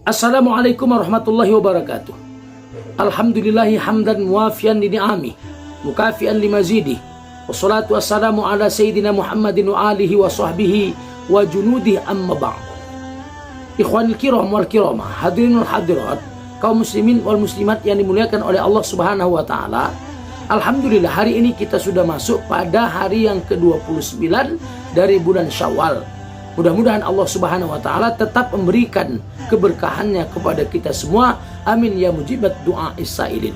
Assalamualaikum warahmatullahi wabarakatuh. Alhamdulillahi hamdan muafian li ni'ami mukafian li mazidi. Wassalatu wassalamu ala sayyidina Muhammadin wa alihi wa sahbihi wa junudi amma ba'd. Ikhwanil kiram wal kiramah, hadirin wal hadirat, kaum muslimin wal muslimat yang dimuliakan oleh Allah Subhanahu wa taala. Alhamdulillah, hari ini kita sudah masuk pada hari yang ke-29 dari bulan Syawal. Mudah-mudahan Allah Subhanahu wa taala tetap memberikan keberkahannya kepada kita semua. Amin ya mujibat doa isailin.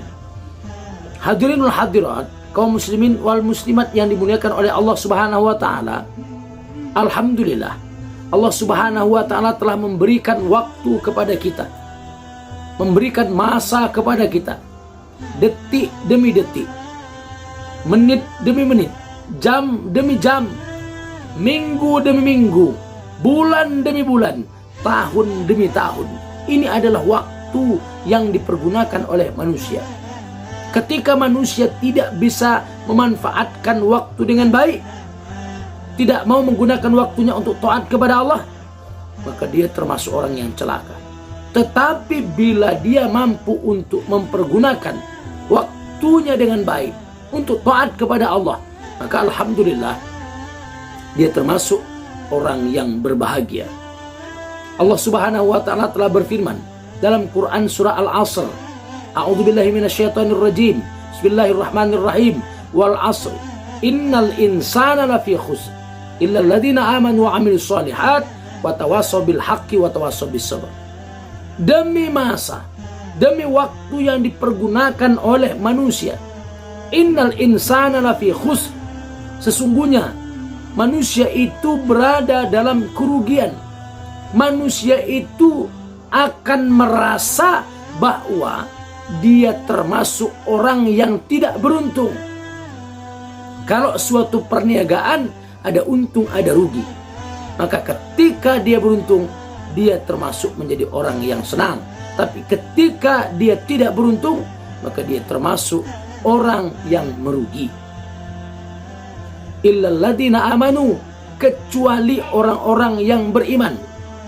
Hadirin wal hadirat, kaum muslimin wal muslimat yang dimuliakan oleh Allah Subhanahu wa taala. Alhamdulillah, Allah Subhanahu wa taala telah memberikan waktu kepada kita. Memberikan masa kepada kita. Detik demi detik. Menit demi menit. Jam demi jam. Minggu demi minggu. Bulan demi bulan, tahun demi tahun. Ini adalah waktu yang dipergunakan oleh manusia. Ketika manusia tidak bisa memanfaatkan waktu dengan baik, tidak mau menggunakan waktunya untuk taat kepada Allah, maka dia termasuk orang yang celaka. Tetapi bila dia mampu untuk mempergunakan waktunya dengan baik untuk taat kepada Allah, maka alhamdulillah dia termasuk orang yang berbahagia. Allah Subhanahu wa taala telah berfirman dalam Quran surah Al-Asr, A'udzubillahi minasyaitonir rajim. Bismillahirrahmanirrahim. Wal 'asr. Innal insana lafi khusr illa alladziina aamanu wa 'amilus shalihat wa tawassaw bil haqqi wa tawassaw bis sabr. Demi masa, demi waktu yang dipergunakan oleh manusia, innal insana lafi khusr, sesungguhnya manusia itu berada dalam kerugian. Manusia itu akan merasa bahwa dia termasuk orang yang tidak beruntung. Kalau suatu perniagaan ada untung ada rugi, maka ketika dia beruntung, dia termasuk menjadi orang yang senang. Tapi ketika dia tidak beruntung, maka dia termasuk orang yang merugi. Illalladzina amanu, kecuali orang-orang yang beriman.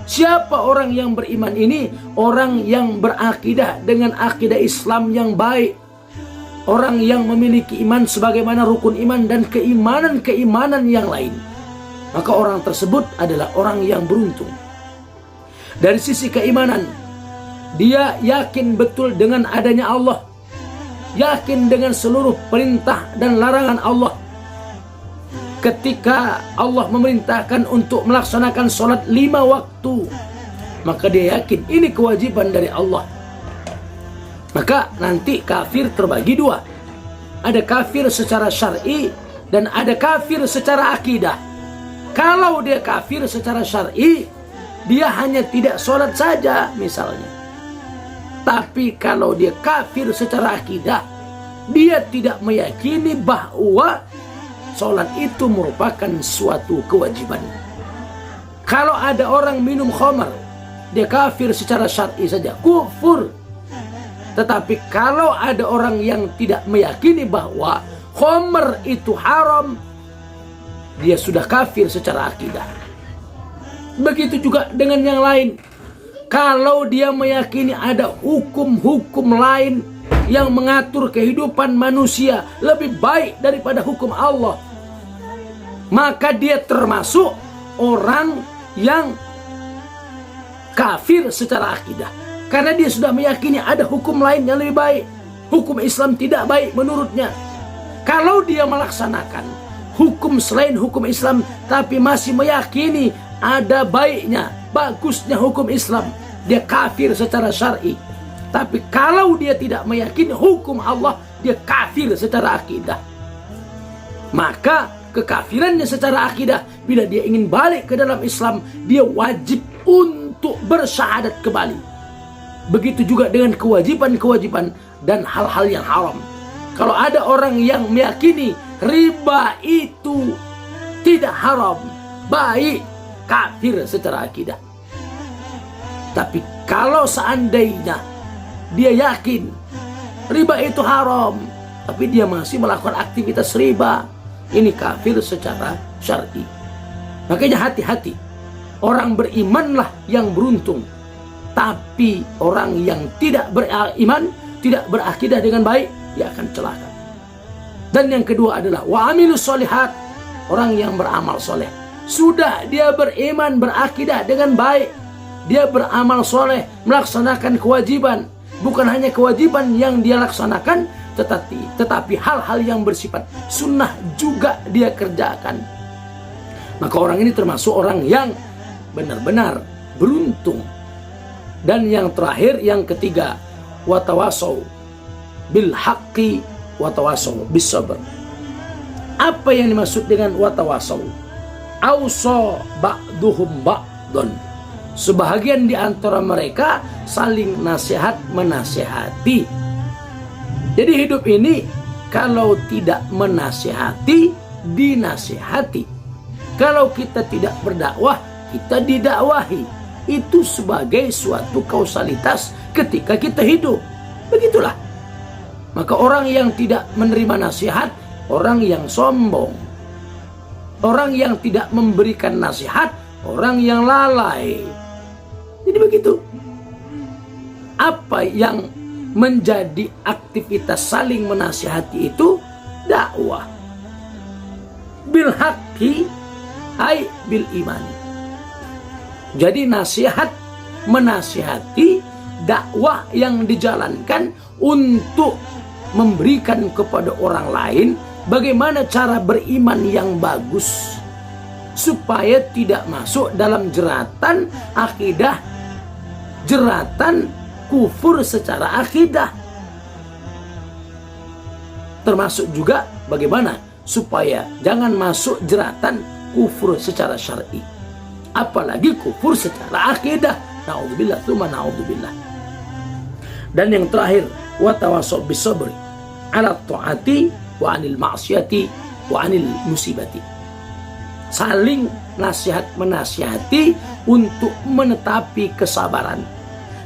Siapa orang yang beriman ini? Orang yang berakidah dengan akidah Islam yang baik. Orang yang memiliki iman sebagaimana rukun iman dan keimanan-keimanan yang lain. Maka orang tersebut adalah orang yang beruntung. Dari sisi keimanan, dia yakin betul dengan adanya Allah. Yakin dengan seluruh perintah dan larangan Allah. Ketika Allah memerintahkan untuk melaksanakan sholat 5 waktu, maka dia yakin ini kewajiban dari Allah. Maka nanti kafir terbagi 2. Ada kafir secara syar'i dan ada kafir secara akidah. Kalau dia kafir secara syar'i, dia hanya tidak sholat saja misalnya. Tapi kalau dia kafir secara akidah, dia tidak meyakini bahwa sholat itu merupakan suatu kewajiban. Kalau ada orang minum khamar, dia kafir secara syar'i saja, kufur. Tetapi kalau ada orang yang tidak meyakini bahwa khamar itu haram, dia sudah kafir secara akidah. Begitu juga dengan yang lain. Kalau dia meyakini ada hukum-hukum lain yang mengatur kehidupan manusia lebih baik daripada hukum Allah, maka dia termasuk orang yang kafir secara akidah. Karena dia sudah meyakini ada hukum lain yang lebih baik. Hukum Islam tidak baik menurutnya. Kalau dia melaksanakan hukum selain hukum Islam tapi masih meyakini ada baiknya, bagusnya hukum Islam, dia kafir secara syar'i. Tapi kalau dia tidak meyakini hukum Allah, dia kafir secara akidah. Maka kekafirannya secara akidah, bila dia ingin balik ke dalam Islam, dia wajib untuk bersyahadat kembali. Begitu juga dengan kewajiban-kewajiban dan hal-hal yang haram. Kalau ada orang yang meyakini riba itu tidak haram, baik, kafir secara akidah. Tapi kalau seandainya dia yakin riba itu haram, tapi dia masih melakukan aktivitas riba, ini kafir secara syar'i. Makanya hati-hati. Orang berimanlah yang beruntung. Tapi orang yang tidak beriman, tidak berakidah dengan baik, dia akan celaka. Dan yang kedua adalah wa amilus sholihat, orang yang beramal soleh. Sudah dia beriman, berakidah dengan baik, dia beramal soleh, melaksanakan kewajiban. Bukan hanya kewajiban yang dia laksanakan, tetapi hal-hal yang bersifat sunnah juga dia kerjakan. Maka orang ini termasuk orang yang benar-benar beruntung. Dan yang terakhir, yang ketiga, watawasau bil haqqi watawasau bis sabr. Apa yang dimaksud dengan watawasau? Ausa ba'duhum ba'dun. Sebahagian di antara mereka saling nasihat menasihati. Jadi hidup ini kalau tidak menasihati, dinasihati. Kalau kita tidak berdakwah, kita didakwahi. Itu sebagai suatu kausalitas ketika kita hidup. Begitulah. Maka orang yang tidak menerima nasihat, orang yang sombong. Orang yang tidak memberikan nasihat, orang yang lalai. Jadi begitu. Apa yang menjadi aktivitas saling menasihati itu? Dakwah. Bil haqqi ay bil imani. Jadi nasihat menasihati, dakwah yang dijalankan untuk memberikan kepada orang lain bagaimana cara beriman yang bagus supaya tidak masuk dalam jeratan akidah, jeratan kufur secara akidah. Termasuk juga bagaimana supaya jangan masuk jeratan kufur secara syar'i, apalagi kufur secara akidah. Na'udzubillah, tsumma na'udzubillah. Dan yang terakhir, wa tawassaw bis sabri 'ala ta'ati wa 'anil ma'siyati wa 'anil musibati. Saling nasihat menasihati untuk menetapi kesabaran.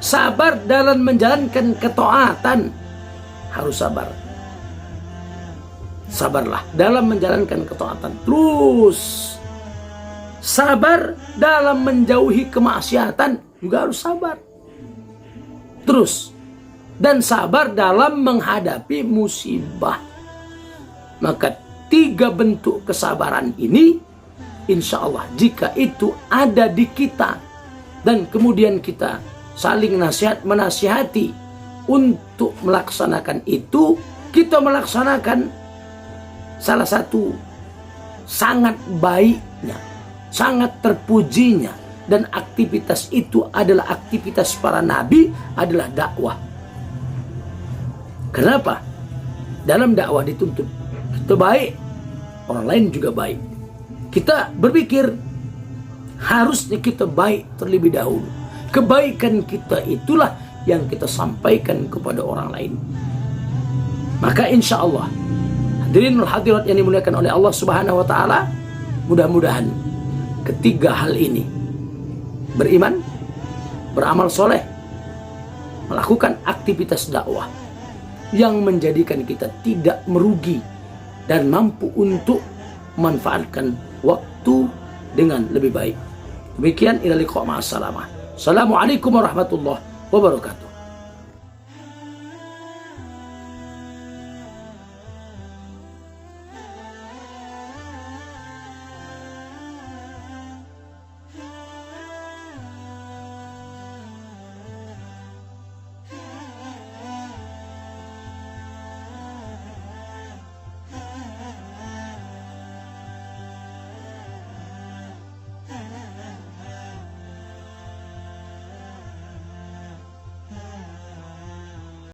Sabar dalam menjalankan ketaatan. Harus sabar. Sabarlah dalam menjalankan ketaatan. Terus sabar dalam menjauhi kemaksiatan, juga harus sabar. Terus, dan sabar dalam menghadapi musibah. Maka 3 bentuk kesabaran ini, insya Allah jika itu ada di kita, dan kemudian kita saling nasihat menasihati untuk melaksanakan itu, kita melaksanakan salah satu sangat baiknya, sangat terpujinya, dan aktivitas itu adalah aktivitas para nabi, adalah dakwah. Kenapa? Dalam dakwah dituntut kita baik, orang lain juga baik. Kita berpikir harusnya kita baik terlebih dahulu. Kebaikan kita itulah yang kita sampaikan kepada orang lain. Maka insya Allah, hadirin wal hadirat yang dimuliakan oleh Allah Subhanahu wa taala, mudah-mudahan ketiga hal ini, beriman, beramal soleh, melakukan aktivitas dakwah yang menjadikan kita tidak merugi dan mampu untuk memanfaatkan waktu dengan lebih baik. Demikian, ila liqa ma'as salamah. Assalamualaikum warahmatullahi wabarakatuh.